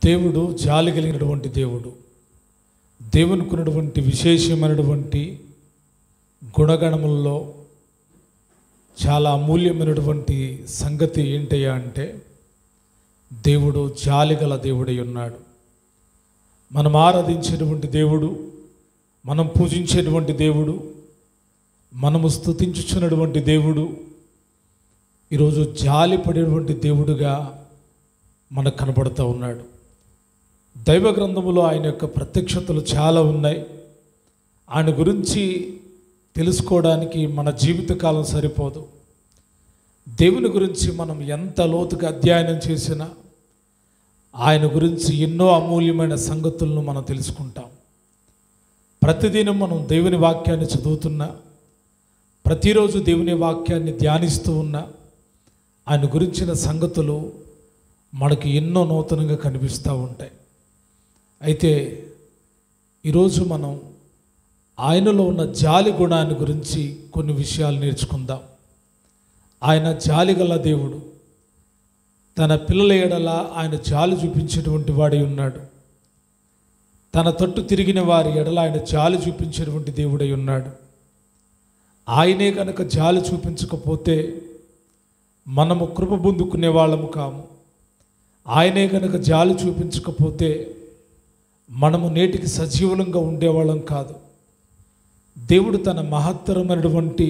దేవుడు జాలి కలిగినటువంటి దేవుడు. దేవునికి ఉన్నటువంటి విశేషమైనటువంటి గుణగణముల్లో చాలా అమూల్యమైనటువంటి సంగతి ఏంటయ్యా అంటే, దేవుడు జాలి గల దేవుడై ఉన్నాడు. మనం ఆరాధించేటువంటి దేవుడు, మనం పూజించేటువంటి దేవుడు, మనము స్తుతించుచున్నటువంటి దేవుడు ఈరోజు జాలి పడేటువంటి దేవుడుగా మనకు కనబడుతూ ఉన్నాడు. దైవ గ్రంథములో ఆయన యొక్క ప్రత్యక్షతలు చాలా ఉన్నాయి. ఆయన గురించి తెలుసుకోవడానికి మన జీవితకాలం సరిపోదు. దేవుని గురించి మనం ఎంత లోతుగా అధ్యయనం చేసినా ఆయన గురించి ఎన్నో అమూల్యమైన సంగతులను మనం తెలుసుకుంటాం. ప్రతిదినం మనం దేవుని వాక్యాన్ని చదువుతున్నా, ప్రతిరోజు దేవుని వాక్యాన్ని ధ్యానిస్తూ ఉన్నా ఆయన గురించిన సంగతులు మనకి ఎన్నో నూతనంగా కనిపిస్తూ ఉంటాయి. అయితే ఈరోజు మనం ఆయనలో ఉన్న జాలి గుణాన్ని గురించి కొన్ని విషయాలు నేర్చుకుందాం. ఆయన జాలి గల దేవుడు. తన పిల్లల ఎడల ఆయన జాలి చూపించేటువంటి వాడై ఉన్నాడు. తన తట్టు తిరిగిన వారి ఎడల ఆయన జాలి చూపించేటువంటి దేవుడై ఉన్నాడు. ఆయనే కనుక జాలి చూపించకపోతే మనము కృప పొందుకునే వాళ్ళము కాము. ఆయనే కనుక జాలి చూపించకపోతే మనము నేటికి సజీవులంగా ఉండేవాళ్ళం కాదు. దేవుడు తన మహత్తరమైనటువంటి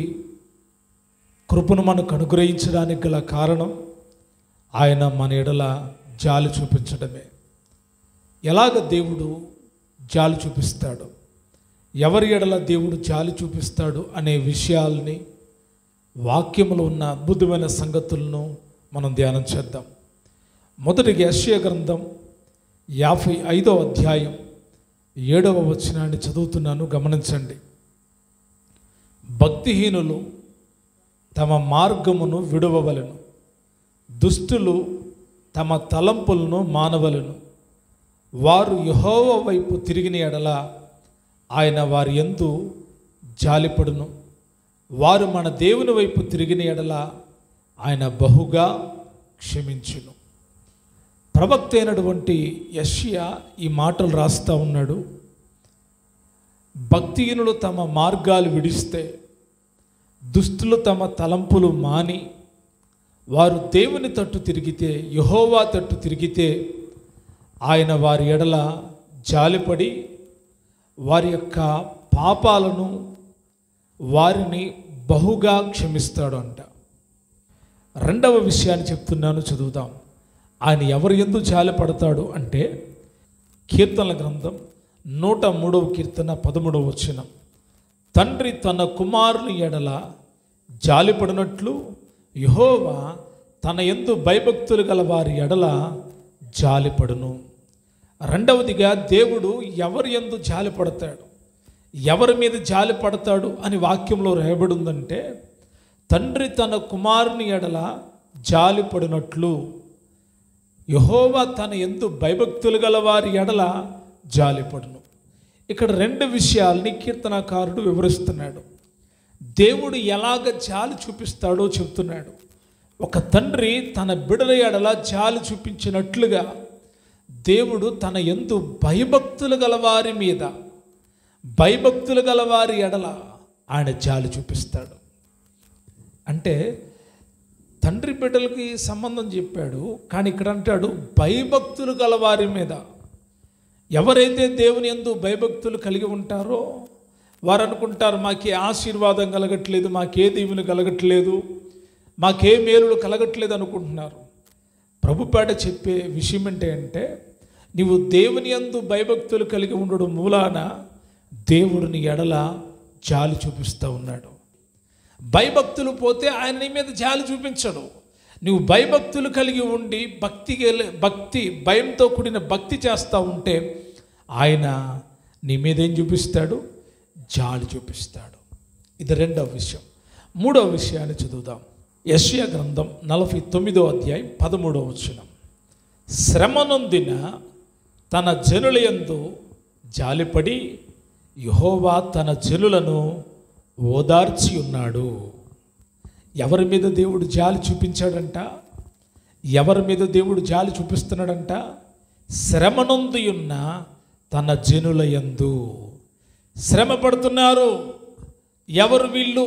కృపను మనకు అనుగ్రహించడానికి గల కారణం ఆయన మన ఎడల జాలి చూపించడమే. ఎలాగ దేవుడు జాలి చూపిస్తాడు, ఎవరి ఎడల దేవుడు జాలి చూపిస్తాడు అనే విషయాల్ని, వాక్యములో ఉన్న అద్భుతమైన సంగతులను మనం ధ్యానం చేద్దాం. మొదటిగా యెషయా గ్రంథం 55వ అధ్యాయం 7వ వచనాన్ని చదువుతున్నాను, గమనించండి. భక్తిహీనులు తమ మార్గమును విడువవలెను, దుష్టులు తమ తలంపులను మానవలెను. వారు యెహోవా వైపు తిరిగిన ఎడల ఆయన వారి యందు జాలిపడును. వారు మన దేవుని వైపు తిరిగిన ఎడల ఆయన బహుగా క్షమించును. ప్రవక్త అయినటువంటి యెషయా ఈ మాటలు రాస్తూ ఉన్నాడు. భక్తిహీనులు తమ మార్గాలు విడిస్తే, దుష్టులు తమ తలంపులు మాని వారు దేవుని తట్టు తిరిగితే, యెహోవా తట్టు తిరిగితే ఆయన వారి ఎడల జాలిపడి వారి యొక్క పాపాలను వారిని బహుగా క్షమిస్తాడు అంట. రెండవ విషయాన్ని చెప్తున్నాను, చదువుదాం. ఆయన ఎవరు యందు జాలి పడతాడు అంటే, కీర్తనల గ్రంథం 103వ కీర్తన 13వ వచనం. తండ్రి తన కుమారుని ఎడల జాలిపడినట్లు యెహోవా తన యందు భయభక్తులు గల వారి ఎడల జాలిపడును. రెండవదిగా దేవుడు ఎవరి యందు జాలి పడతాడు, ఎవరి మీద జాలి పడతాడు అని వాక్యంలో రాయబడి ఉందంటే, తండ్రి తన కుమారుని ఎడల జాలి పడినట్లు యెహోవా తన యందు భయభక్తులు గల వారి ఎడల జాలిపడును. ఇక్కడ రెండు విషయాల్ని కీర్తనకారుడు వివరిస్తున్నాడు. దేవుడు ఎలాగ జాలి చూపిస్తాడో చెప్తున్నాడు. ఒక తండ్రి తన బిడ్డల ఎడల జాలి చూపించినట్లుగా దేవుడు తన యందు భయభక్తులు గల వారి మీద, భయభక్తులు గల వారి ఎడల ఆయన జాలి చూపిస్తాడు. అంటే తండ్రి బిడ్డలకి సంబంధం చెప్పాడు, కానీ ఇక్కడ అంటాడు భయభక్తులు గల వారి మీద. ఎవరైతే దేవుని యందు భయభక్తులు కలిగి ఉంటారో వారు అనుకుంటారు, మాకే ఆశీర్వాదం కలగట్లేదు, మాకే దీవెన కలగట్లేదు, మాకే మేలులు కలగట్లేదు అనుకుంటున్నారు. ప్రభుపేట చెప్పే విషయం ఏంటంటే, నీవు దేవుని యందు భయభక్తులు కలిగి ఉండడం మూలాన దేవుడిని ఎడల జాలి చూపిస్తూ ఉన్నాడు. భయభక్తులు పోతే ఆయన నీ మీద జాలి చూపించడు. నువ్వు భయభక్తులు కలిగి ఉండి భక్తి భయంతో కూడిన భక్తి చేస్తూ ఉంటే ఆయన నీ మీద ఏం చూపిస్తాడు? జాలి చూపిస్తాడు. ఇది రెండవ విషయం. మూడవ విషయాన్ని చదువుదాం. యెషయా గ్రంథం 49వ అధ్యాయం 13వ వచనం. శ్రమనొందిన తన జనుల యందు జాలిపడి యెహోవా తన జనులను ఓదార్చి ఉన్నాడు. ఎవరి మీద దేవుడు జాలి చూపించాడంట? ఎవరి మీద దేవుడు జాలి చూపిస్తున్నాడంట? శ్రమనొందియున్న తన జనుల యందు. శ్రమ పడుతున్నారు. ఎవరు వీళ్ళు?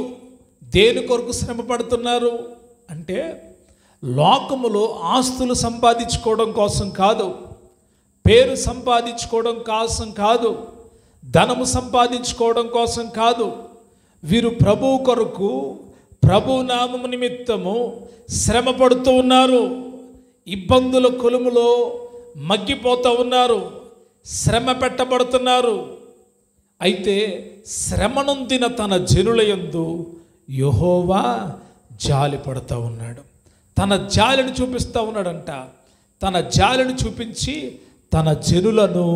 దేని కొరకు శ్రమ పడుతున్నారు అంటే, లోకములో ఆస్తులు సంపాదించుకోవడం కోసం కాదు, పేరు సంపాదించుకోవడం కోసం కాదు, ధనము సంపాదించుకోవడం కోసం కాదు. వీరు ప్రభువు కొరకు, ప్రభు నామము నిమిత్తము శ్రమ పడుతూ ఉన్నారు. ఇబ్బందుల కొలుములో మగ్గిపోతూ ఉన్నారు, శ్రమ పెట్టబడుతున్నారు. అయితే శ్రమనొందిన తన జనుల యందు యెహోవా జాలి పడుతూ ఉన్నాడు. తన జాలిని చూపిస్తూ ఉన్నాడంట. తన జాలిని చూపించి తన జనులను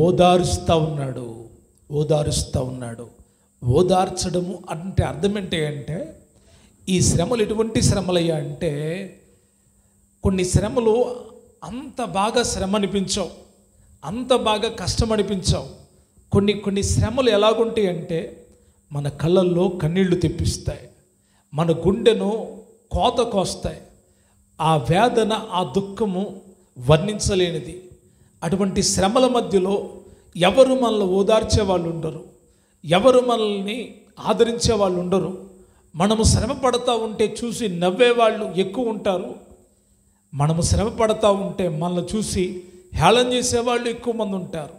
ఓదారుస్తూ ఉన్నాడు. ఓదారుస్తూ ఉన్నాడు. ఓదార్చడము అంటే అర్థం ఏంటంటే, ఈ శ్రమలు ఎటువంటి శ్రమలయ్యా అంటే, కొన్ని శ్రమలు అంత బాగా శ్రమ అనిపించవు, అంత బాగా కష్టం అనిపించవు. కొన్ని శ్రమలు ఎలాగుంటాయి అంటే, మన కళ్ళల్లో కన్నీళ్లు తెప్పిస్తాయి, మన గుండెను కోత కోస్తాయి. ఆ వేదన, ఆ దుఃఖము వర్ణించలేనిది. అటువంటి శ్రమల మధ్యలో ఎవరు మనల్ని ఓదార్చే వాళ్ళు ఉండరు, ఎవరు మనల్ని ఆదరించే వాళ్ళు ఉండరు. మనము శ్రమ పడతా ఉంటే చూసి నవ్వేవాళ్ళు ఎక్కువ ఉంటారు. మనము శ్రమ పడతా ఉంటే మనల్ని చూసి హేళన చేసేవాళ్ళు ఎక్కువ మంది ఉంటారు.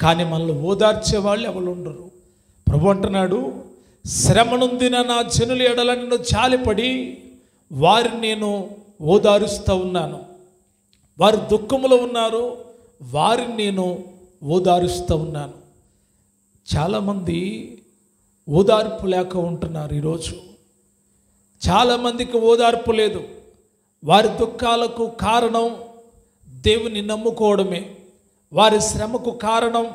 కానీ మనల్ని ఓదార్చే వాళ్ళు ఎవరు ఉండరు. ప్రభు అంటున్నాడు, శ్రమనొందిన నా జనుల ఎడల నేను జాలిపడి వారిని నేను ఓదారుస్తూ ఉన్నాను. వారు దుఃఖములో ఉన్నారు, వారిని నేను ఓదారుస్తూ ఉన్నాను. చాలామంది ఓదార్పు లేక ఉంటున్నారు ఈరోజు. చాలామందికి ఓదార్పు లేదు. వారి దుఃఖాలకు కారణం దేవుని నమ్ముకోవడమే. వారి శ్రమకు కారణం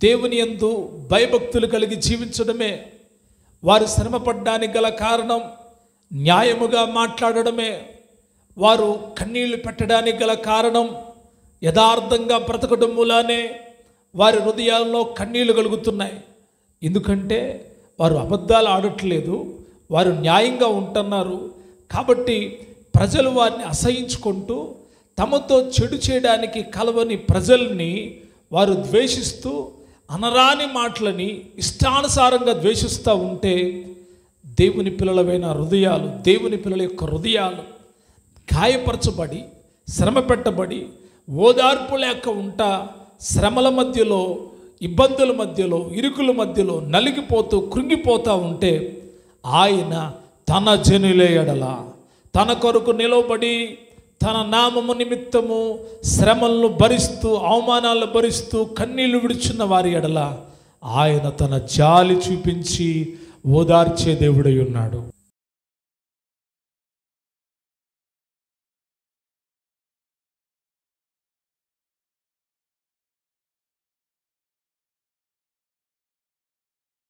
దేవుని యందు భయభక్తులు కలిగి జీవించడమే. వారు శ్రమ పడ్డానికి గల కారణం న్యాయముగా మాట్లాడడమే. వారు కన్నీళ్లు పెట్టడానికి గల కారణం యథార్థంగా బ్రతకడం మూలానే వారి హృదయాల్లో కన్నీళ్లు కలుగుతున్నాయి. ఎందుకంటే వారు అబద్ధాలు ఆడట్లేదు, వారు న్యాయంగా ఉంటున్నారు. కాబట్టి ప్రజలు వారిని అసహించుకుంటూ తమతో చెడు చేయడానికి కలవని ప్రజల్ని వారు ద్వేషిస్తూ అనరాని మాటలని ఇష్టానుసారంగా ద్వేషిస్తూ ఉంటే, దేవుని పిల్లలైన హృదయాలు, దేవుని పిల్లల యొక్క హృదయాలు గాయపరచబడి, శ్రమ పెట్టబడి, ఓదార్పు లేక ఉంటా శ్రమల మధ్యలో, ఇబ్బందుల మధ్యలో, ఇరుకుల మధ్యలో నలిగిపోతూ కృంగిపోతూ ఉంటే, ఆయన తన జనుల ఎడల తన కొరకు నిలవబడి తన నామము నిమిత్తము శ్రమలను భరిస్తూ, అవమానాలను భరిస్తూ, కన్నీళ్లు విడుచున్న వారి ఎడల ఆయన తన జాలి చూపించి ఓదార్చే దేవుడై ఉన్నాడు.